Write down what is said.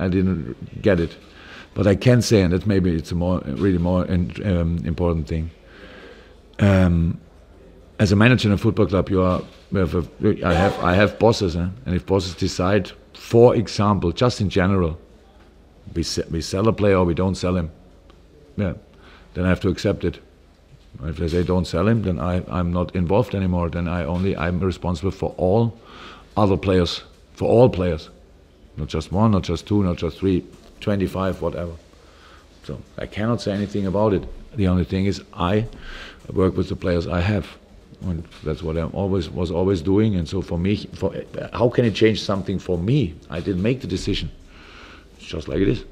I didn't get it. But I can say, and that maybe it's really more important thing. As a manager in a football club, I have bosses, and if bosses decide, for example, just in general, we sell a player or we don't sell him, then I have to accept it. If they say don't sell him, then I'm not involved anymore. Then I'm responsible for all other players, for all players, not just one, not just two, not just three, 25, whatever. So I cannot say anything about it. The only thing is I work with the players I have, and that's what I was always doing. And so for me, how can it change something for me? I didn't make the decision. It's just like it is.